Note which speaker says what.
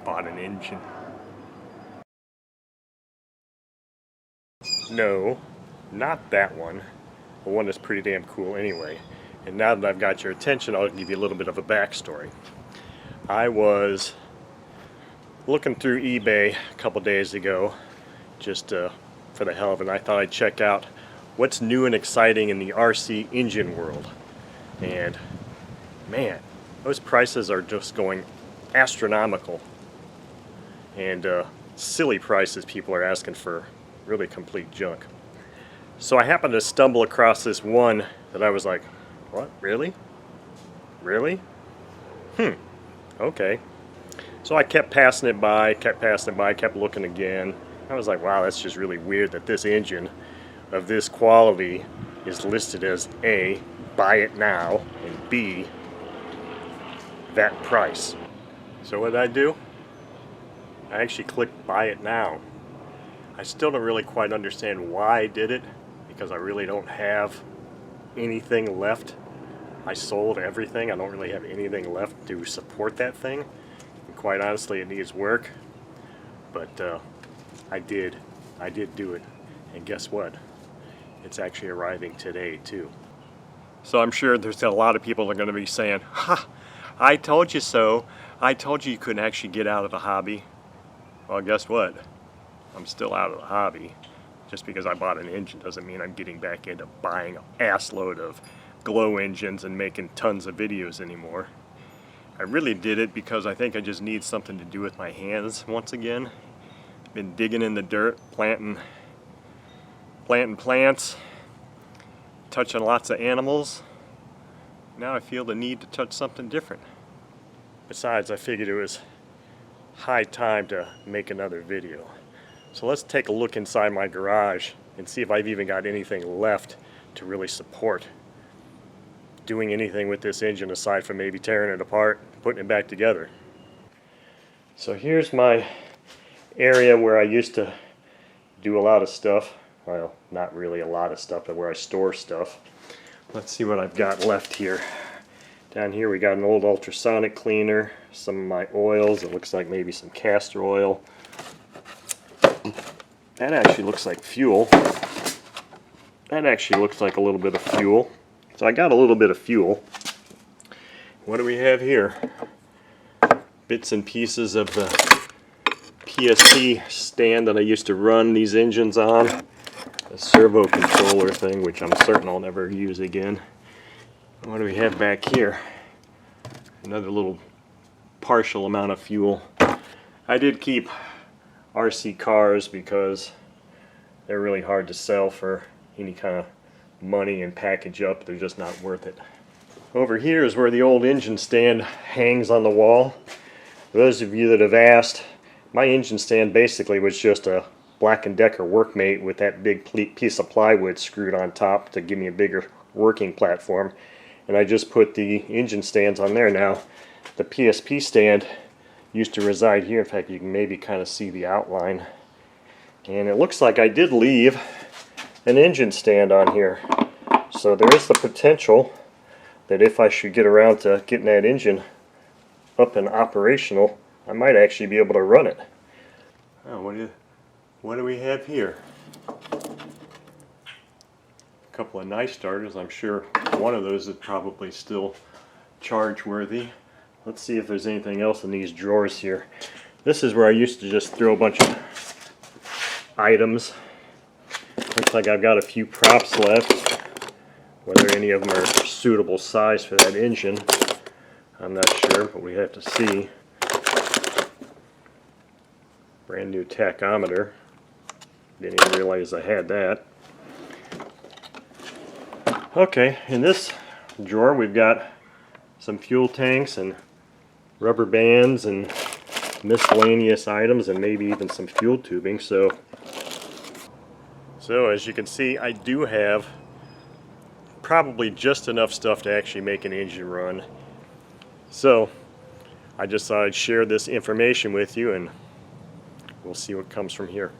Speaker 1: bought an engine. No, not that one. The one that's pretty damn cool anyway. And now that I've got your attention, I'll give you a little bit of a backstory. I was looking through eBay a couple days ago, just for the hell of it, and I thought I'd check out what's new and exciting in the RC engine world. And man, those prices are just going astronomical. And silly prices people are asking for really complete junk. So I happened to stumble across this one that I was like, what, really? Really? Okay. So I kept passing it by, kept looking again. I was like, wow, that's just really weird that this engine of this quality is listed as A, buy it now, and B, that price. So what did I do? I actually clicked buy it now. I still don't really quite understand why I did it, because I really don't have anything left. I sold everything. I don't really have anything left to support that thing. And quite honestly, it needs work. But I did do it. And guess what? It's actually arriving today too. So I'm sure there's a lot of people that are going to be saying, ha, I told you so. I told you couldn't actually get out of the hobby. Well, guess what? I'm still out of the hobby. Just because I bought an engine doesn't mean I'm getting back into buying an ass load of glow engines and making tons of videos anymore. I really did it because I think I just need something to do with my hands once again. Been digging in the dirt, planting plants, touching lots of animals. Now I feel the need to touch something different. Besides, I figured it was high time to make another video. So let's take a look inside my garage and see if I've even got anything left to really support doing anything with this engine aside from maybe tearing it apart, putting it back together. So here's my area where I used to do a lot of stuff. Well, not really a lot of stuff, but where I store stuff. Let's see what I've got left here. Down here we got an old ultrasonic cleaner, some of my oils, it looks like maybe some castor oil. That actually looks like fuel. That actually looks like a little bit of fuel. So I got a little bit of fuel. What do we have here? Bits and pieces of the PSP stand that I used to run these engines on. A servo controller thing, which I'm certain I'll never use again. What do we have back here? Another little partial amount of fuel. I did keep RC cars because they're really hard to sell for any kind of money and package up. They're just not worth it. Over here is where the old engine stand hangs on the wall. For those of you that have asked, my engine stand basically was just a Black & Decker Workmate with that big piece of plywood screwed on top to give me a bigger working platform. And I just put the engine stands on there now. The PSP stand used to reside here. In fact, you can maybe kind of see the outline. And it looks like I did leave an engine stand on here. So there is the potential that if I should get around to getting that engine up and operational, I might actually be able to run it. Oh, what do we have here? A couple of nice starters. I'm sure one of those is probably still charge worthy. Let's see if there's anything else in these drawers here. This is where I used to just throw a bunch of items. Looks like I've got a few props left. Whether any of them are suitable size for that engine, I'm not sure, but we have to see. Brand new tachometer. Didn't even realize I had that. Okay, in this drawer we've got some fuel tanks and rubber bands and miscellaneous items and maybe even some fuel tubing. So as you can see, I do have probably just enough stuff to actually make an engine run. So I just thought I'd share this information with you and we'll see what comes from here.